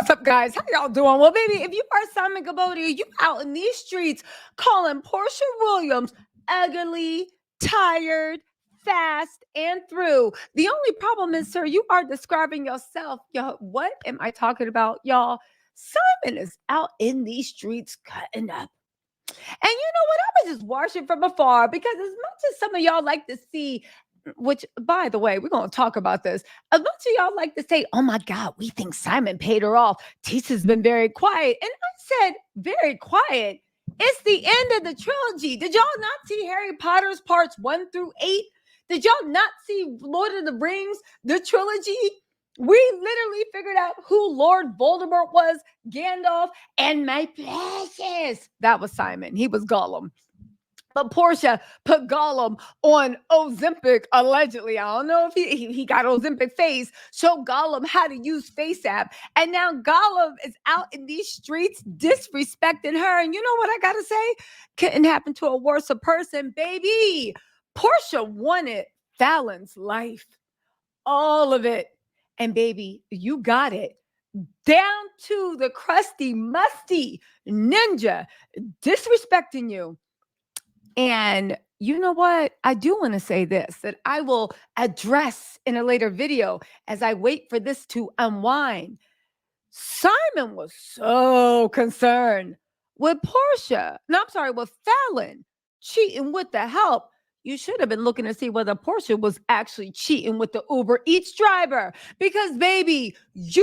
What's up, guys? How y'all doing? Well, baby, if you are Simon Gabodia, you out in these streets calling Porsha Williams ugly, tired, fast, and through. The only problem is, sir, you are describing yourself. Yo, what am I talking about, y'all? Simon is out in these streets cutting up. And you know what? I was just watching from afar because as much as some of y'all like to see, which by the way, we're going to talk about this. As much as y'all like to say, oh my God, we think Simon paid her off. Tisha's been very quiet. And I said, very quiet. It's the end of the trilogy. Did y'all not see Harry Potter's parts 1 through 8? Did y'all not see Lord of the Rings, the trilogy? We literally figured out who Lord Voldemort was, Gandalf, and my precious. That was Simon. He was Gollum. But Porsha put Gollum on Ozempic, allegedly. I don't know if he got Ozempic face, showed Gollum how to use FaceApp. And now Gollum is out in these streets disrespecting her. And you know what I got to say? Couldn't happen to a worse person, baby. Porsha wanted Falyn's life. All of it. And baby, you got it. Down to the crusty, musty ninja disrespecting you. And you know what? I do want to say this, that I will address in a later video as I wait for this to unwind. Simon was so concerned with Porsha. No, I'm sorry, with Falynn cheating with the help. You should have been looking to see whether Porsha was actually cheating with the Uber Eats driver. Because, baby, you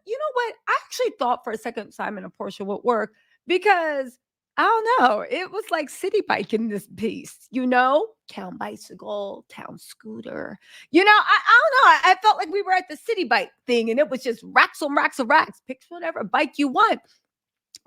know what? I actually thought for a second Simon and Porsha would work because I don't know. It was like city bike in this piece, town bicycle, town scooter. I don't know. I felt like we were at the city bike thing and it was just racks on racks of racks. Pick whatever bike you want.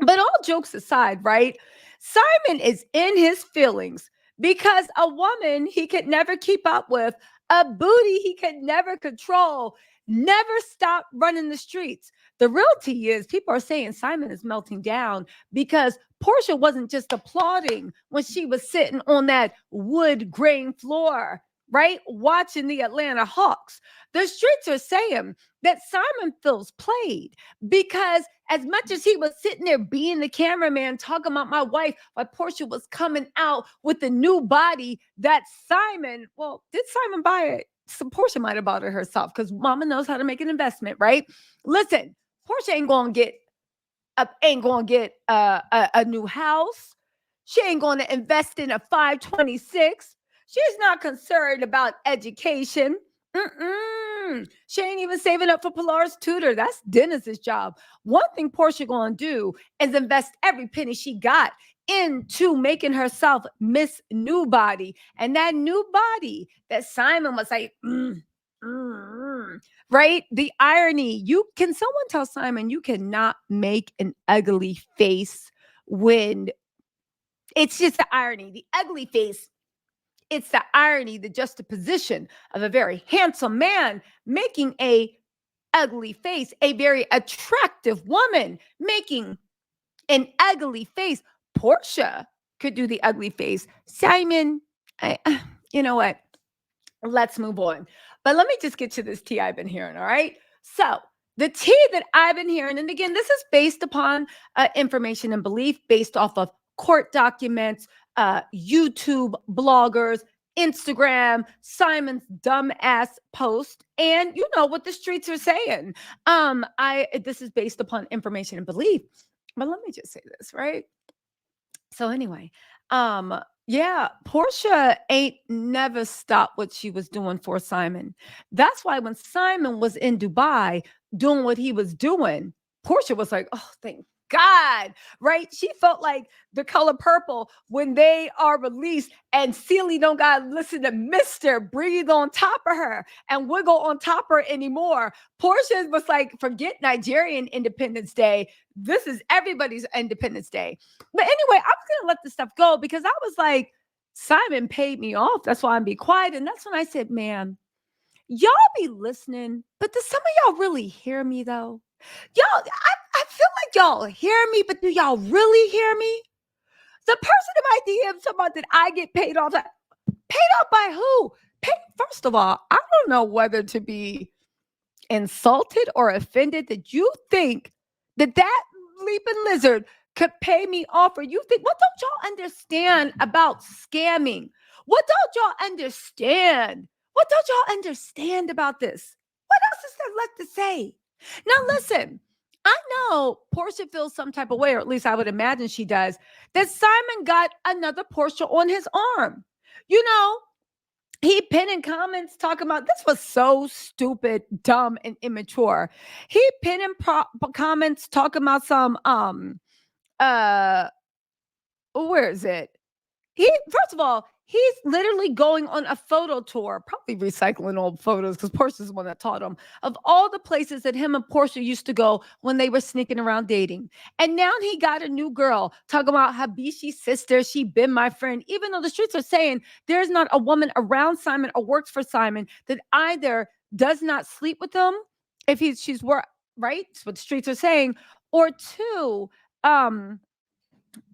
But all jokes aside, right? Simon is in his feelings because a woman he could never keep up with, a booty he could never control, never stop running the streets. The real tea is people are saying Simon is melting down because Porsha wasn't just applauding when she was sitting on that wood grain floor, right? Watching the Atlanta Hawks. The streets are saying that Simon feels played because as much as he was sitting there being the cameraman talking about my wife, while Porsha was coming out with the new body that Simon, did Simon buy it? So Porsha might have bought it herself because mama knows how to make an investment, right? Listen, Porsha ain't going to get a new house. She ain't going to invest in a 526. She's not concerned about education. She ain't even saving up for Pilar's tutor. That's Dennis's job. One thing Porsha going to do is invest every penny she got into making herself Miss New Body. And that new body that Simon was like, right? The irony. Can someone tell Simon you cannot make an ugly face when it's just the irony, the ugly face. It's the irony, the juxtaposition of a very handsome man making a ugly face, a very attractive woman making an ugly face. Porsha could do the ugly face. Simon, you know what? Let's move on. But let me just get to this tea I've been hearing, all right? So the tea that I've been hearing, and again, this is based upon information and belief based off of court documents, YouTube bloggers, Instagram, Simon's dumbass post, and you know what the streets are saying. This is based upon information and belief. But let me just say this, right? So anyway, yeah, Porsha ain't never stopped what she was doing for Simon. That's why when Simon was in Dubai doing what he was doing, Porsha was like, oh, thank God, right? She felt like The Color Purple when they are released and Celie don't got to listen to Mr. breathe on top of her and wiggle on top of her anymore. Porsha was like, forget Nigerian Independence Day. This is everybody's Independence Day. But anyway, I was going to let this stuff go because I was like, Simon paid me off. That's why I'm be quiet. And that's when I said, man, y'all be listening, but do some of y'all really hear me though? Y'all, I feel like y'all hear me, but do y'all really hear me? The person in my DM talking about that I get paid off. Paid off by who? First of all, I don't know whether to be insulted or offended that you think that leaping lizard could pay me off? Or you think, what don't y'all understand about scamming? What don't y'all understand? What don't y'all understand about this? What else is there left to say? Now, listen, I know Porsha feels some type of way, or at least I would imagine she does, that Simon got another Porsha on his arm. You know, he pinned in comments talking about this was so stupid, dumb, and immature. He pinned in comments talking about some uh where is it? He, first of all, he's literally going on a photo tour, probably recycling old photos because Portia's the one that taught him, of all the places that him and Porsha used to go when they were sneaking around dating. And now he got a new girl talking about Habishi's sister. She been my friend, even though the streets are saying there's not a woman around Simon or works for Simon that either does not sleep with him if she's work, right? That's what the streets are saying, or two, um,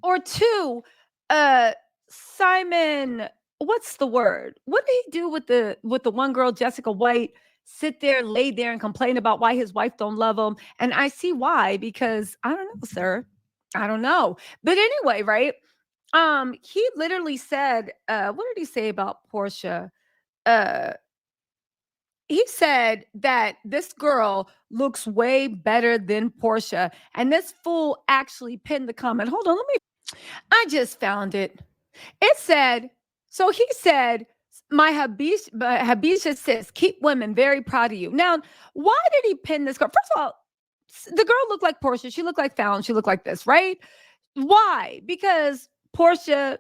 or two, uh Simon, what's the word? What did he do with the one girl, Jessica White? Sit there, lay there, and complain about why his wife don't love him. And I see why, because I don't know, sir. I don't know. But anyway, right? He literally said, what did he say about Porsha? Uh he said that this girl looks way better than Porsha. And this fool actually pinned the comment. Hold on, I just found it. It said, so he said, my Habisha says, keep women very proud of you. Now, why did he pin this girl? First of all, the girl looked like Porsha. She looked like Falynn. She looked like this, right? Why? Because Porsha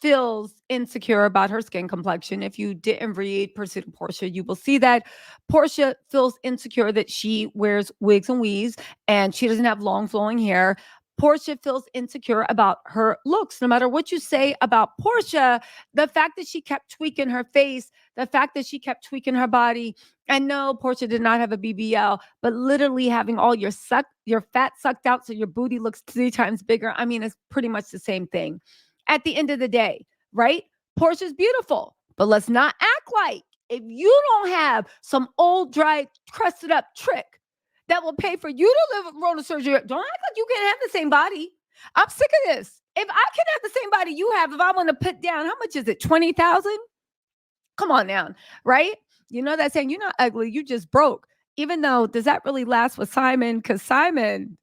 feels insecure about her skin complexion. If you didn't read Pursuit of Porsha, you will see that Porsha feels insecure that she wears wigs and weaves and she doesn't have long flowing hair. Porsha feels insecure about her looks. No matter what you say about Porsha, the fact that she kept tweaking her face, the fact that she kept tweaking her body, and no, Porsha did not have a BBL, but literally having all your fat sucked out so your booty looks 3 times bigger. I mean, it's pretty much the same thing. At the end of the day, right? Porsha's beautiful, but let's not act like if you don't have some old, dry, crusted up trick that will pay for you to live with Rona surgery. Don't act like you can't have the same body. I'm sick of this. If I can have the same body you have, if I want to put down, how much is it? 20,000? Come on now, right? You know that saying, you're not ugly, you just broke. Even though, does that really last with Simon? Because Simon,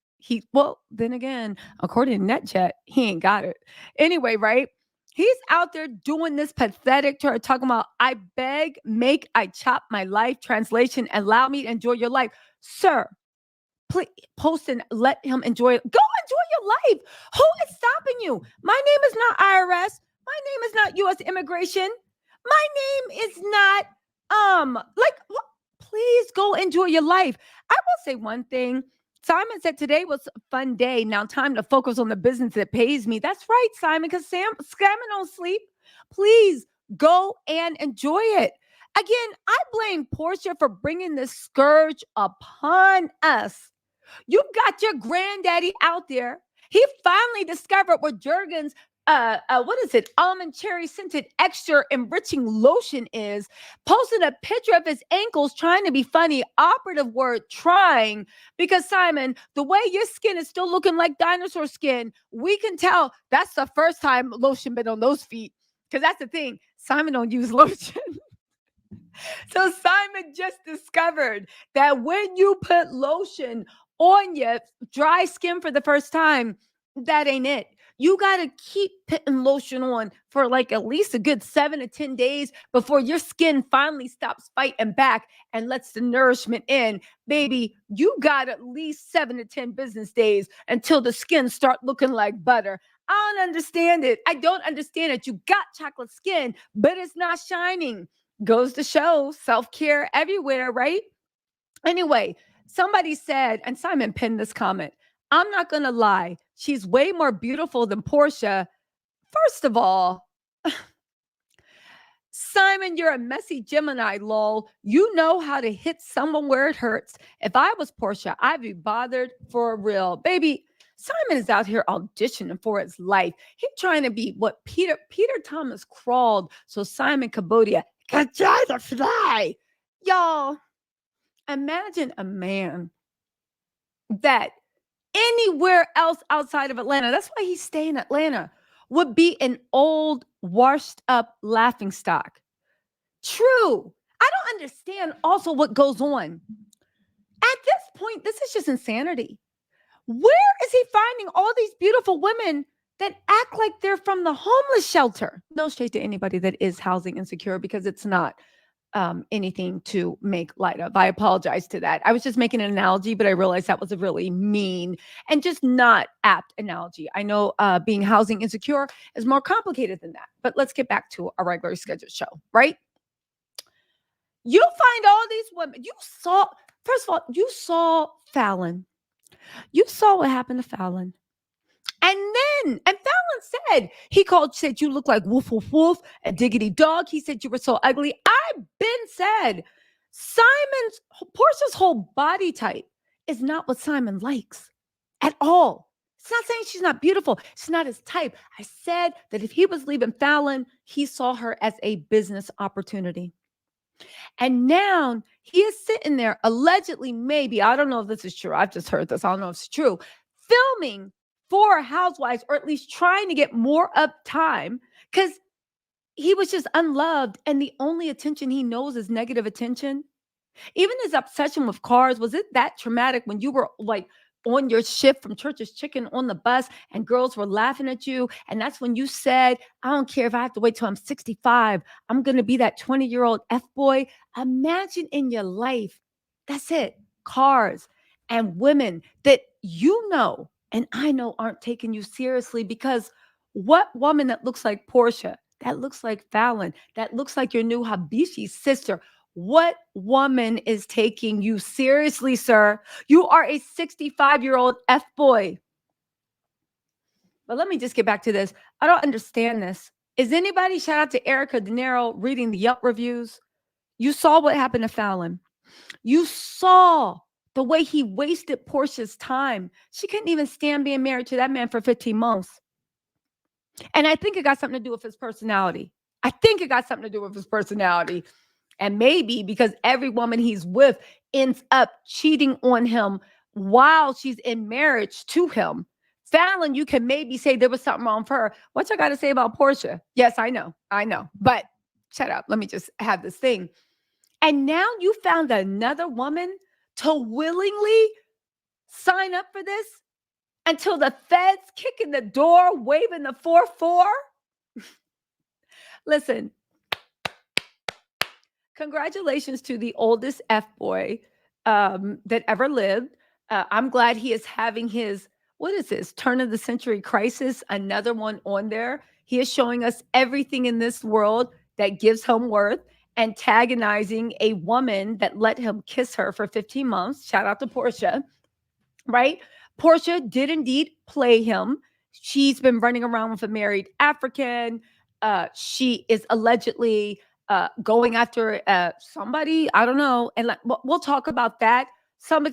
then again, according to NetJet, he ain't got it. Anyway, right? He's out there doing this pathetic tour, talking about, I beg, make, I chop my life. Translation, allow me to enjoy your life. Sir, please post and let him enjoy it. Go enjoy your life. Who is stopping you? My name is not IRS. My name is not U.S. Immigration. My name is not please go enjoy your life. I will say one thing. Simon said today was a fun day. Now time to focus on the business that pays me. That's right, Simon, because Scammon don't sleep. Please go and enjoy it. Again, I blame Porsha for bringing this scourge upon us. You got your granddaddy out there. He finally discovered what Jergens, what is it? Almond cherry scented extra enriching lotion is. Posted a picture of his ankles trying to be funny. Operative word, trying. Because Simon, the way your skin is still looking like dinosaur skin, we can tell that's the first time lotion been on those feet. Because that's the thing. Simon don't use lotion. So Simon just discovered that when you put lotion on your dry skin for the first time, that ain't it. You got to keep putting lotion on for like at least a good 7 to 10 days before your skin finally stops fighting back and lets the nourishment in. Baby, you got at least 7 to 10 business days until the skin start looking like butter. I don't understand it. I don't understand it. You got chocolate skin, but it's not shining. Goes to show self-care everywhere, right? Anyway, somebody said, and Simon pinned this comment, I'm not going to lie. She's way more beautiful than Porsha. First of all, Simon, you're a messy Gemini, lol. You know how to hit someone where it hurts. If I was Porsha, I'd be bothered for real. Baby, Simon is out here auditioning for his life. He's trying to be what Peter Thomas crawled so Simon Cambodia could try to fly. Y'all, Imagine a man that anywhere else outside of Atlanta, that's why he's staying in Atlanta, would be an old, washed up laughingstock. True. I don't understand also what goes on. At this point, this is just insanity. Where is he finding all these beautiful women that act like they're from the homeless shelter? No shade to anybody that is housing insecure, because it's not anything to make light of. I apologize to that. I was just making an analogy, but I realized that was a really mean and just not apt analogy. I know being housing insecure is more complicated than that, but let's get back to our regular scheduled show, right? You find all these women. First of all, you saw Falynn. You saw what happened to Falynn. And Fallon said, you look like woof, woof, woof, a diggity dog. He said you were so ugly. I've been said, Portia's whole body type is not what Simon likes at all. It's not saying she's not beautiful. She's not his type. I said that if he was leaving Falynn, he saw her as a business opportunity. And now he is sitting there, allegedly, maybe, I don't know if this is true. I've just heard this. I don't know if it's true. Filming for Housewives, or at least trying to get more up time, because he was just unloved. And the only attention he knows is negative attention. Even his obsession with cars, was it that traumatic when you were like on your shift from Church's Chicken on the bus and girls were laughing at you? And that's when you said, I don't care if I have to wait till I'm 65. I'm going to be that 20-year-old F-boy. Imagine in your life, that's it, cars and women that you know and I know aren't taking you seriously, because what woman that looks like Porsha, that looks like Falynn, that looks like your new Habishi sister, what woman is taking you seriously, sir? You are a 65-year-old F-boy. But let me just get back to this. I don't understand this. Is anybody, shout out to Erica De Niro, reading the Yelp reviews? You saw what happened to Falynn. You saw the way he wasted Portia's time. She couldn't even stand being married to that man for 15 months. And I think it got something to do with his personality. And maybe because every woman he's with ends up cheating on him while she's in marriage to him. Falynn, you can maybe say there was something wrong for her. What you got to say about Porsha? Yes, I know. But shut up. Let me just have this thing. And now you found another woman to willingly sign up for this until the feds kick in the door, waving the 4-4. Listen, congratulations to the oldest F-boy that ever lived. I'm glad he is having his, what is this, turn of the century crisis, another one on there. He is showing us everything in this world that gives him worth, antagonizing a woman that let him kiss her for 15 months. Shout out to Porsha, right? Porsha did indeed play him. She's been running around with a married African. She is allegedly going after somebody, I don't know. And we'll talk about that.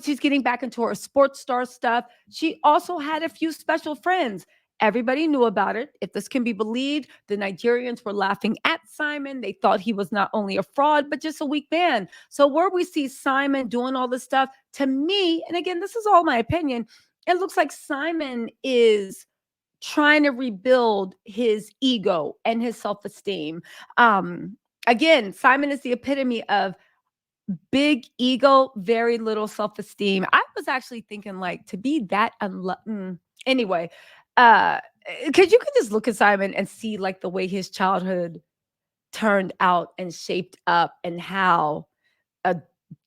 She's getting back into her sports star stuff. She also had a few special friends. Everybody knew about it. If this can be believed, the Nigerians were laughing at Simon. They thought he was not only a fraud, but just a weak man. So where we see Simon doing all this stuff, to me, and again, this is all my opinion, it looks like Simon is trying to rebuild his ego and his self-esteem. Again, Simon is the epitome of big ego, very little self-esteem. I was actually thinking, like, to be that anyway, because you could just look at Simon and see like the way his childhood turned out and shaped up, and how a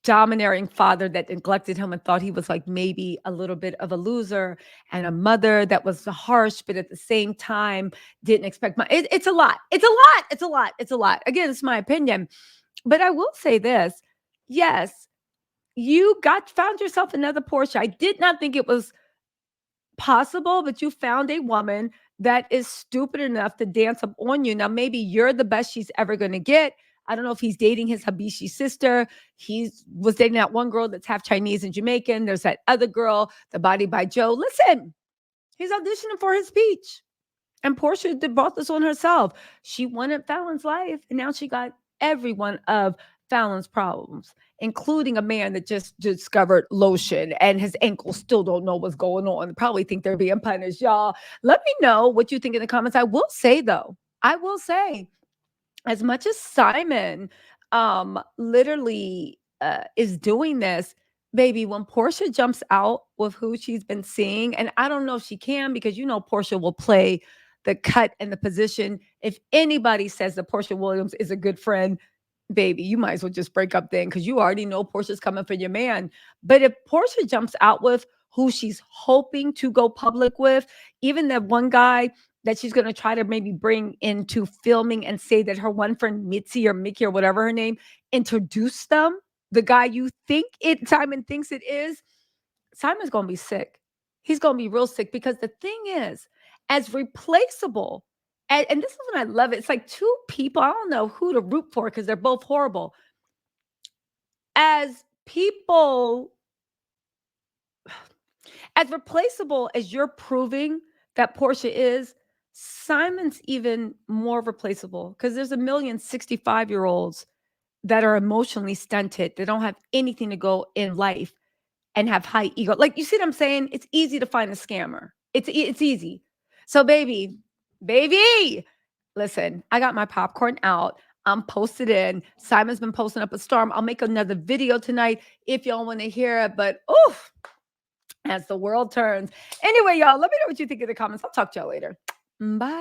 domineering father that neglected him and thought he was like maybe a little bit of a loser, and a mother that was harsh, but at the same time didn't expect it's a lot. Again, it's my opinion, but I will say this. Yes, you found yourself another Porsha. I did not think it was possible, but you found a woman that is stupid enough to dance up on you. Now, maybe you're the best she's ever going to get. I don't know if he's dating his Habishi sister. He was dating that one girl that's half Chinese and Jamaican. There's that other girl, the Body by Joe. Listen, he's auditioning for his speech. And Porsha brought this on herself. She wanted Falyn's life, and now she got every one of Falyn's problems, including a man that just discovered lotion and his ankles still don't know what's going on. Probably think they're being punished. Y'all, let me know what you think in the comments. I will say, though, as much as Simon literally is doing this, baby, when Porsha jumps out with who she's been seeing, and I don't know if she can, because Porsha will play the cut and the position. If anybody says that Porsha Williams is a good friend, baby, you might as well just break up then, because you already know Portia's coming for your man. But if Porsha jumps out with who she's hoping to go public with, even that one guy that she's going to try to maybe bring into filming and say that her one friend Mitzi or Mickey or whatever her name introduced them, the guy you think Simon thinks it is, Simon's going to be sick. He's going to be real sick, because the thing is, as replaceable, and this is when I love it. It's like two people. I don't know who to root for, because they're both horrible. As people, as replaceable as you're proving that Porsha is, Simon's even more replaceable, because there's a million 65-year-olds that are emotionally stunted. They don't have anything to go in life and have high ego. Like, you see what I'm saying? It's easy to find a scammer. It's easy. So baby, listen, I got my popcorn out. I'm posted in. Simon's been posting up a storm. I'll make another video tonight if y'all want to hear it. But oof, as the world turns. Anyway, y'all, let me know what you think in the comments. I'll talk to y'all later. Bye.